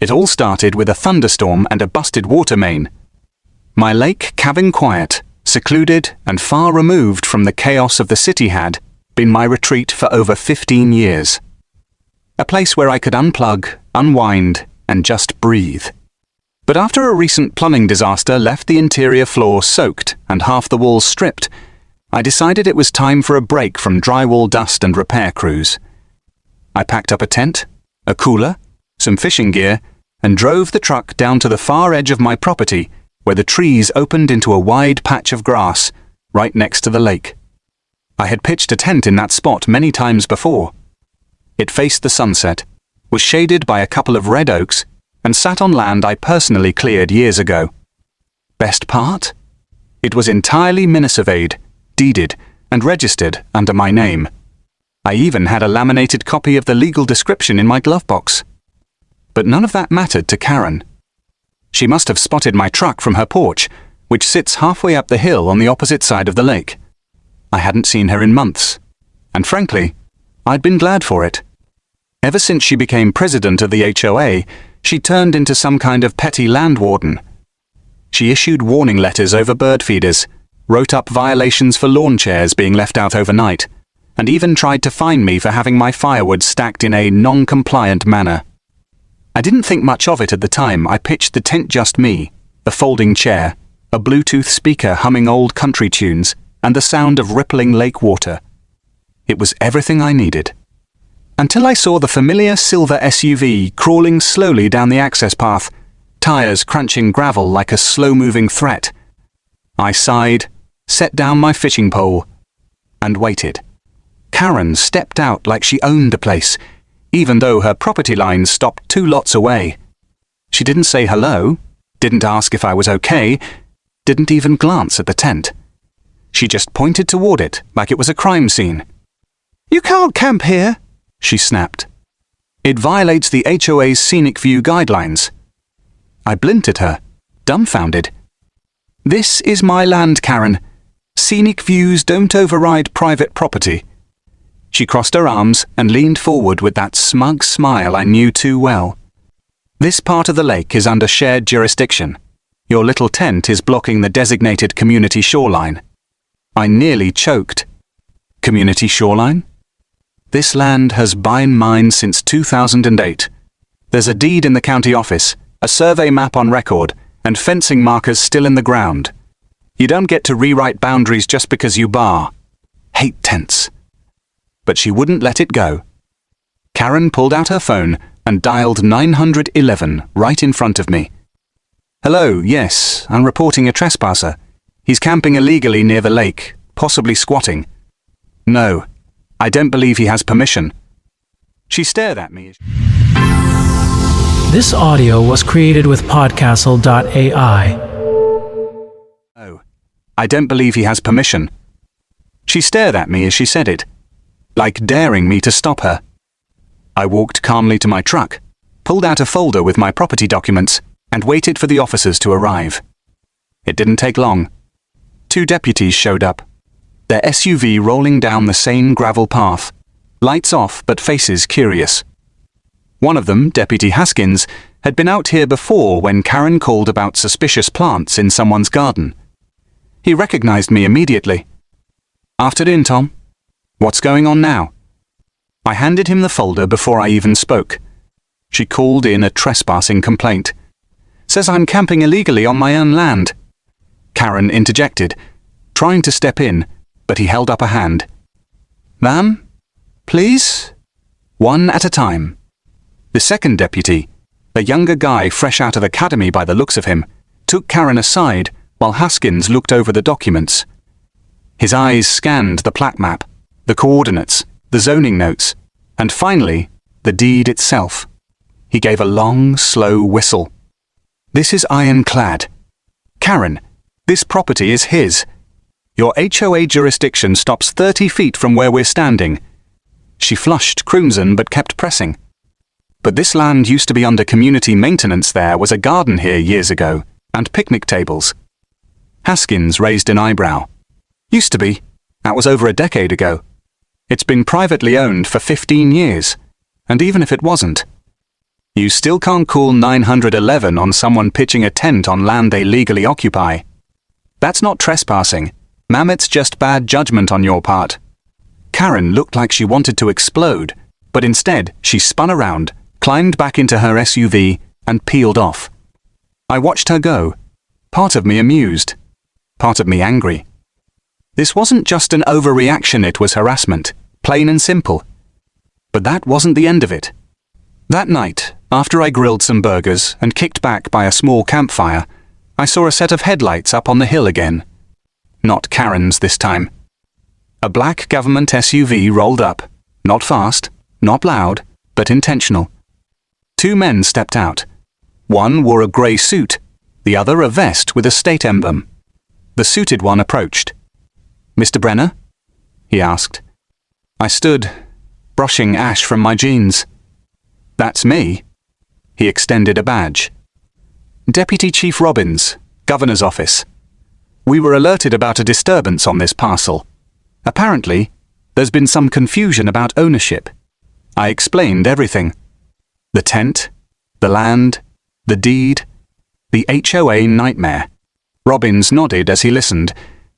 It all started with a thunderstorm and a busted water main. My lake, cabin quiet, secluded and far removed from the chaos of the city, had been my retreat for over 15 years. A place where I could unplug, unwind, and just breathe. But after a recent plumbing disaster left the interior floor soaked and half the walls stripped, I decided it was time for a break from drywall dust and repair crews. I packed up a tent, a cooler, some fishing gear, and drove the truck down to the far edge of my property where the trees opened into a wide patch of grass right next to the lake. I had pitched a tent in that spot many times before. It faced the sunset, was shaded by a couple of red oaks, and sat on land I personally cleared years ago. Best part? It was entirely mini-surveyed, deeded, and registered under my name. I even had a laminated copy of the legal description in my glove box. But none of that mattered to Karen. She must have spotted my truck from her porch, which sits halfway up the hill on the opposite side of the lake. I hadn't seen her in months, and frankly, I'd been glad for it. Ever since she became president of the HOA, she turned into some kind of petty land warden. She issued warning letters over bird feeders, wrote up violations for lawn chairs being left out overnight, and even tried to fine me for having my firewood stacked in a non-compliant manner. I didn't think much of it at the time. I pitched the tent just me, a folding chair, a Bluetooth speaker humming old country tunes, and the sound of rippling lake water. It was everything I needed. Until I saw the familiar silver SUV crawling slowly down the access path, tires crunching gravel like a slow-moving threat. I sighed, set down my fishing pole, and waited. Karen stepped out like she owned the place, even though her property line stopped 2 lots away. She didn't say hello, didn't ask if I was okay, didn't even glance at the tent. She just pointed toward it like it was a crime scene. "You can't camp here," she snapped. "It violates the HOA's scenic view guidelines." I blinked at her, dumbfounded. "This is my land, Karen. Scenic views don't override private property." She crossed her arms and leaned forward with that smug smile I knew too well. "This part of the lake is under shared jurisdiction. Your little tent is blocking the designated community shoreline." I nearly choked. Community shoreline? This land has been mine since 2008. There's a deed in the county office, a survey map on record, and fencing markers still in the ground. You don't get to rewrite boundaries just because you bar. Hate tents. But she wouldn't let it go. Karen pulled out her phone and dialed 911 right in front of me. "Hello, yes, I'm reporting a trespasser. He's camping illegally near the lake, possibly squatting. No, I don't believe he has permission." She stared at me. This audio was created with Podcastle.ai. "No, I don't believe he has permission." She stared at me as she said it, like daring me to stop her. I walked calmly to my truck, pulled out a folder with my property documents, and waited for the officers to arrive. It didn't take long. 2 deputies showed up, their SUV rolling down the same gravel path, lights off but faces curious. One of them, Deputy Haskins, had been out here before when Karen called about suspicious plants in someone's garden. He recognized me immediately. "Afternoon, Tom. What's going on now?" I handed him the folder before I even spoke. She called in a trespassing complaint. "Says I'm camping illegally on my own land." Karen interjected, trying to step in, but he held up a hand. "Ma'am, please? One at a time." The second deputy, a younger guy fresh out of academy by the looks of him, took Karen aside while Haskins looked over the documents. His eyes scanned the plat map, the coordinates, the zoning notes, and finally, the deed itself. He gave a long, slow whistle. "This is ironclad. Karen, this property is his. Your HOA jurisdiction stops 30 feet from where we're standing." She flushed crimson but kept pressing. "But this land used to be under community maintenance. There was a garden here years ago, and picnic tables." Haskins raised an eyebrow. "Used to be. That was over a decade ago. It's been privately owned for 15 years, and even if it wasn't..." You still can't call 911 on someone pitching a tent on land they legally occupy. That's not trespassing. Ma'am, it's just bad judgment on your part. Karen looked like she wanted to explode, but instead she spun around, climbed back into her SUV, and peeled off. I watched her go, part of me amused, part of me angry. This wasn't just an overreaction, it was harassment, plain and simple. But that wasn't the end of it. That night, after I grilled some burgers and kicked back by a small campfire, I saw a set of headlights up on the hill again. Not Karen's this time. A black government SUV rolled up, not fast, not loud, but intentional. Two men stepped out. One wore a grey suit, the other a vest with a state emblem. The suited one approached. "Mr. Brenner?" he asked. I stood, brushing ash from my jeans. "That's me." He extended a badge. "Deputy Chief Robbins, Governor's Office. We were alerted about a disturbance on this parcel. Apparently, there's been some confusion about ownership." I explained everything. The tent, the land, the deed, the HOA nightmare. Robbins nodded as he listened,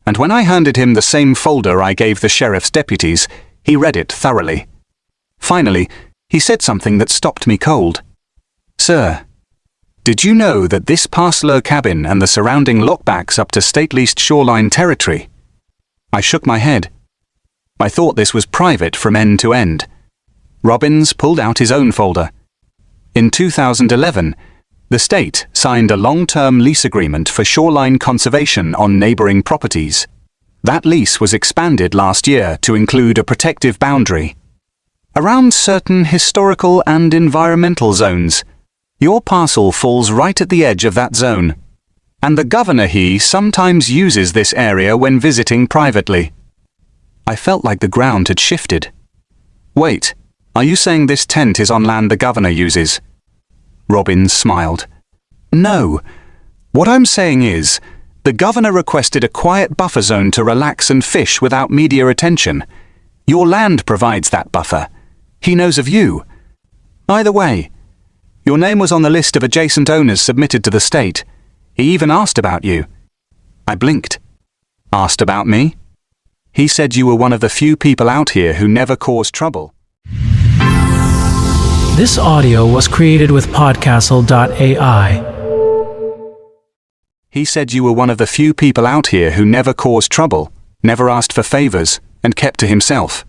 and when I handed him the same folder I gave the sheriff's deputies, he read it thoroughly. Finally, he said something that stopped me cold. "Sir, did you know that this parcel cabin and the surrounding lockbacks up to state-leased shoreline territory?" I shook my head. I thought this was private from end to end. Robbins pulled out his own folder. In 2011, the state signed a long-term lease agreement for shoreline conservation on neighboring properties. That lease was expanded last year to include a protective boundary around certain historical and environmental zones. Your parcel falls right at the edge of that zone, and the governor sometimes uses this area when visiting privately. I felt like the ground had shifted. "Wait, are you saying this tent is on land the governor uses?" Robbins smiled. "No. What I'm saying is, the governor requested a quiet buffer zone to relax and fish without media attention. Your land provides that buffer. He knows of you. Either way, your name was on the list of adjacent owners submitted to the state. He even asked about you." I blinked. "Asked about me?" "He said you were one of the few people out here who never caused trouble." This audio was created with Podcastle.ai. "He said you were one of the few people out here who never caused trouble, never asked for favors, and kept to himself.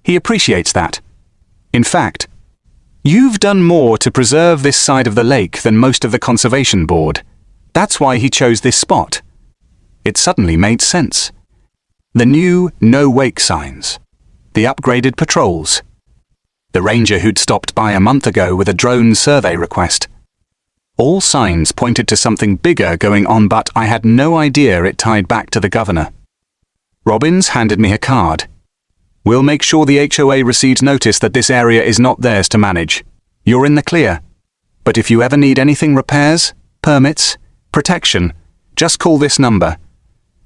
He appreciates that. In fact, you've done more to preserve this side of the lake than most of the Conservation Board. That's why he chose this spot." It suddenly made sense. The new no-wake signs, the upgraded patrols, the ranger who'd stopped by a month ago with a drone survey request. All signs pointed to something bigger going on, but I had no idea it tied back to the governor. Robbins handed me a card. "We'll make sure the HOA receives notice that this area is not theirs to manage. You're in the clear. But if you ever need anything, repairs, permits, protection, just call this number.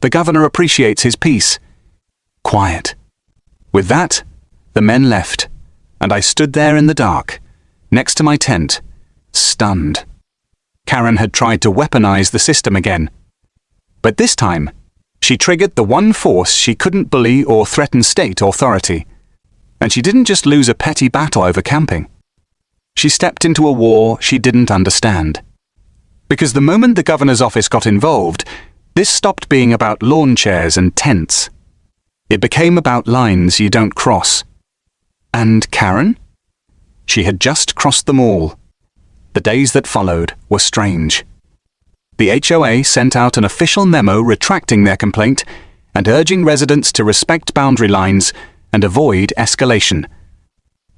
The governor appreciates his peace." Quiet. With that, the men left, and I stood there in the dark, next to my tent, stunned. Karen had tried to weaponize the system again. But this time, she triggered the one force she couldn't bully or threaten state authority. And she didn't just lose a petty battle over camping. She stepped into a war she didn't understand. Because the moment the governor's office got involved, this stopped being about lawn chairs and tents. It became about lines you don't cross. And Karen? She had just crossed them all. The days that followed were strange. The HOA sent out an official memo retracting their complaint and urging residents to respect boundary lines and avoid escalation.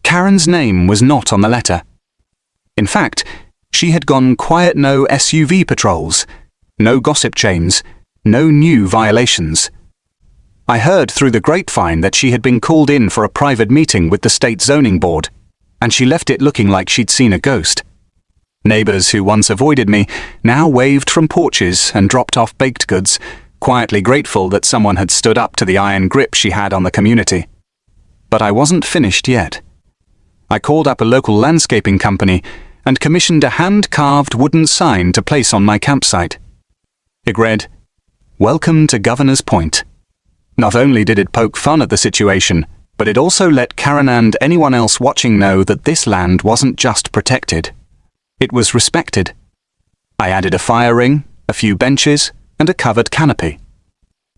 Karen's name was not on the letter. In fact, she had gone quiet, no SUV patrols, no gossip chains, no new violations. I heard through the grapevine that she had been called in for a private meeting with the state zoning board, and she left it looking like she'd seen a ghost. Neighbors who once avoided me now waved from porches and dropped off baked goods, quietly grateful that someone had stood up to the iron grip she had on the community. But I wasn't finished yet. I called up a local landscaping company and commissioned a hand-carved wooden sign to place on my campsite. It read, "Welcome to Governor's Point." Not only did it poke fun at the situation, but it also let Karen and anyone else watching know that this land wasn't just protected. It was respected. I added a fire ring, a few benches, and a covered canopy.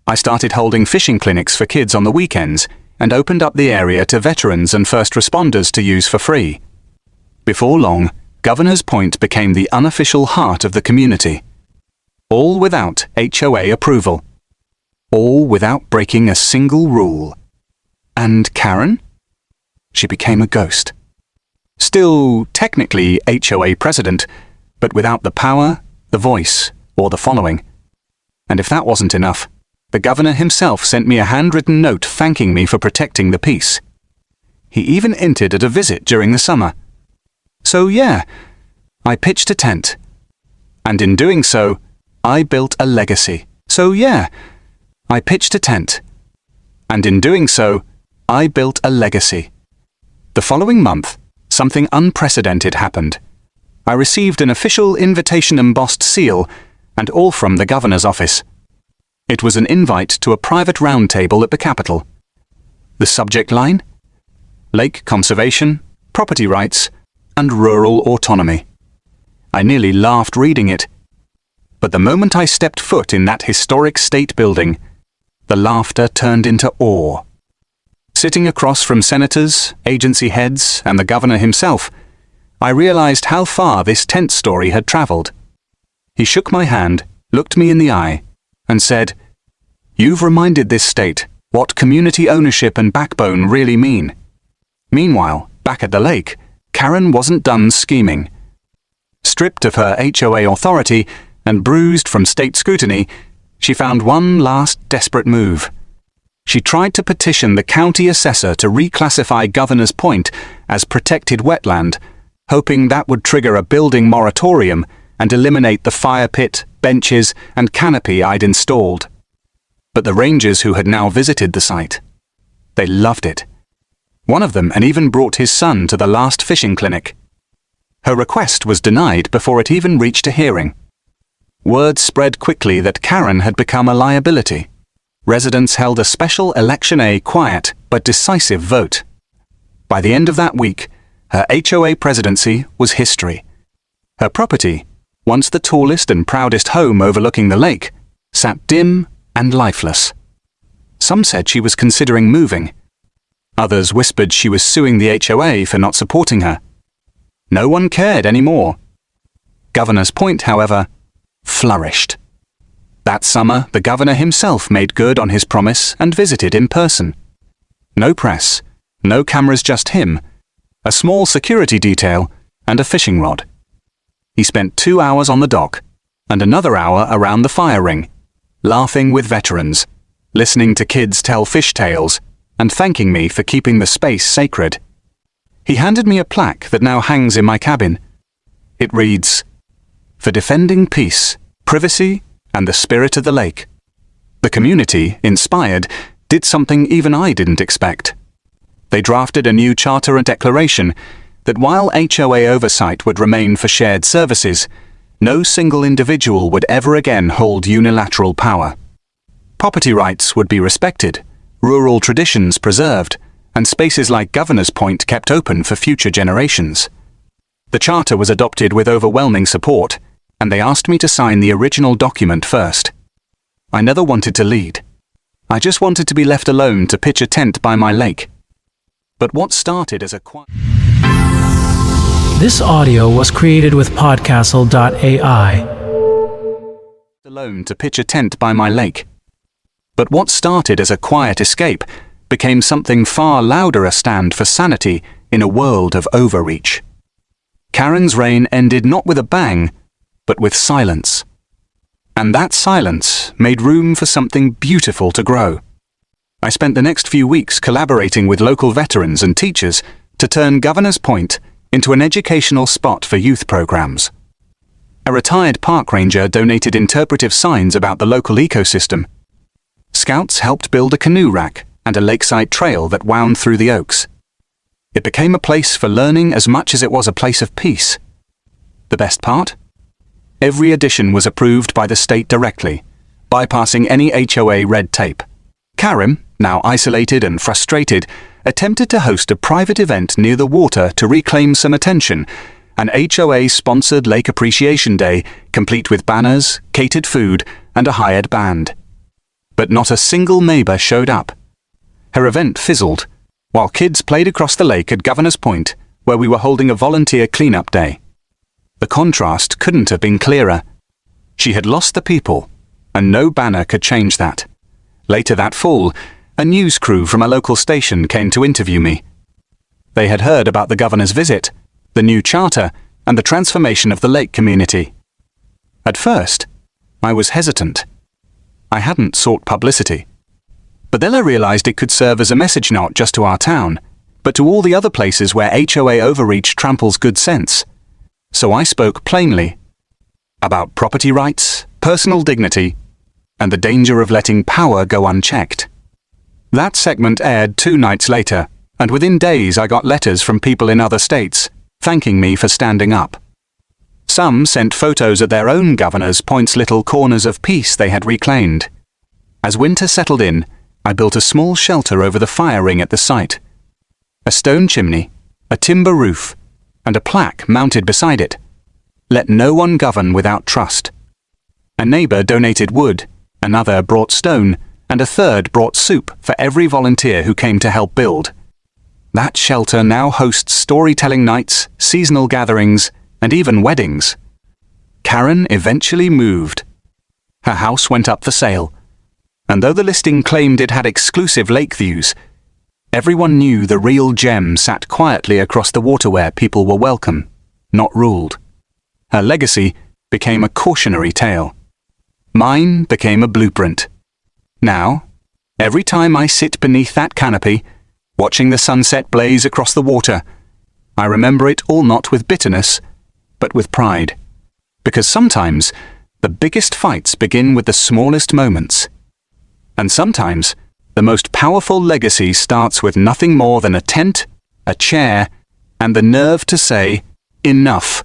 I started holding fishing clinics for kids on the weekends and opened up the area to veterans and first responders to use for free. Before long, Governor's Point became the unofficial heart of the community. All without HOA approval. All without breaking a single rule. And Karen? She became a ghost. Still technically HOA president, but without the power, the voice, or the following. And if that wasn't enough, the governor himself sent me a handwritten note thanking me for protecting the peace. He even hinted at a visit during the summer. So yeah, I pitched a tent. And in doing so, I built a legacy. So yeah, I pitched a tent. And in doing so, I built a legacy. The following month, something unprecedented happened. I received an official invitation embossed seal, and all from the governor's office. It was an invite to a private roundtable at the Capitol. The subject line? Lake conservation, property rights, and rural autonomy. I nearly laughed reading it. But the moment I stepped foot in that historic state building, the laughter turned into awe. Sitting across from senators, agency heads, and the governor himself, I realized how far this tent story had traveled. He shook my hand, looked me in the eye, and said, "You've reminded this state what community ownership and backbone really mean." Meanwhile, back at the lake, Karen wasn't done scheming. Stripped of her HOA authority and bruised from state scrutiny, she found one last desperate move. She tried to petition the county assessor to reclassify Governor's Point as protected wetland, hoping that would trigger a building moratorium and eliminate the fire pit, benches, and canopy I'd installed. But the rangers who had now visited the site, they loved it. One of them had even brought his son to the last fishing clinic. Her request was denied before it even reached a hearing. Word spread quickly that Karen had become a liability. Residents held a special Election A quiet but decisive vote. By the end of that week, her HOA presidency was history. Her property, once the tallest and proudest home overlooking the lake, sat dim and lifeless. Some said she was considering moving. Others whispered she was suing the HOA for not supporting her. No one cared anymore. Governor's Point, however, flourished. That summer, the governor himself made good on his promise and visited in person. No press, no cameras, just him, a small security detail, and a fishing rod. He spent 2 hours on the dock, and another hour around the fire ring, laughing with veterans, listening to kids tell fish tales, and thanking me for keeping the space sacred. He handed me a plaque that now hangs in my cabin. It reads, "For defending peace, privacy, and the spirit of the lake." The community, inspired, did something even I didn't expect. They drafted a new charter and declaration that while HOA oversight would remain for shared services, no single individual would ever again hold unilateral power. Property rights would be respected, rural traditions preserved, and spaces like Governor's Point kept open for future generations. The charter was adopted with overwhelming support, and they asked me to sign the original document first. I never wanted to lead. I just wanted to be left alone to pitch a tent by my lake. But what started as a quiet... This audio was created with podcastle.ai. Alone to pitch a tent by my lake. But what started as a quiet escape became something far louder, a stand for sanity in a world of overreach. Karen's reign ended not with a bang, but with silence. And that silence made room for something beautiful to grow. I spent the next few weeks collaborating with local veterans and teachers to turn Governor's Point into an educational spot for youth programs. A retired park ranger donated interpretive signs about the local ecosystem. Scouts helped build a canoe rack and a lakeside trail that wound through the oaks. It became a place for learning as much as it was a place of peace. The best part? Every addition was approved by the state directly, bypassing any HOA red tape. Karen, now isolated and frustrated, attempted to host a private event near the water to reclaim some attention, an HOA-sponsored Lake Appreciation Day, complete with banners, catered food, and a hired band. But not a single neighbor showed up. Her event fizzled, while kids played across the lake at Governor's Point, where we were holding a volunteer cleanup day. The contrast couldn't have been clearer. She had lost the people, and no banner could change that. Later that fall, a news crew from a local station came to interview me. They had heard about the governor's visit, the new charter, and the transformation of the lake community. At first, I was hesitant. I hadn't sought publicity. But then I realized it could serve as a message not just to our town, but to all the other places where HOA overreach tramples good sense. So I spoke plainly about property rights, personal dignity, and the danger of letting power go unchecked. That segment aired 2 nights later, and within days I got letters from people in other states, thanking me for standing up. Some sent photos of their own governors' points little corners of peace they had reclaimed. As winter settled in, I built a small shelter over the fire ring at the site. A stone chimney, a timber roof, and a plaque mounted beside it. Let no one govern without trust. A neighbor donated wood, another brought stone, and a third brought soup for every volunteer who came to help build. That shelter now hosts storytelling nights, seasonal gatherings, and even weddings. Karen eventually moved. Her house went up for sale, and though the listing claimed it had exclusive lake views, everyone knew the real gem sat quietly across the water where people were welcome, not ruled. Her legacy became a cautionary tale. Mine became a blueprint. Now, every time I sit beneath that canopy, watching the sunset blaze across the water, I remember it all not with bitterness, but with pride. Because sometimes, the biggest fights begin with the smallest moments. And sometimes, the most powerful legacy starts with nothing more than a tent, a chair, and the nerve to say, enough.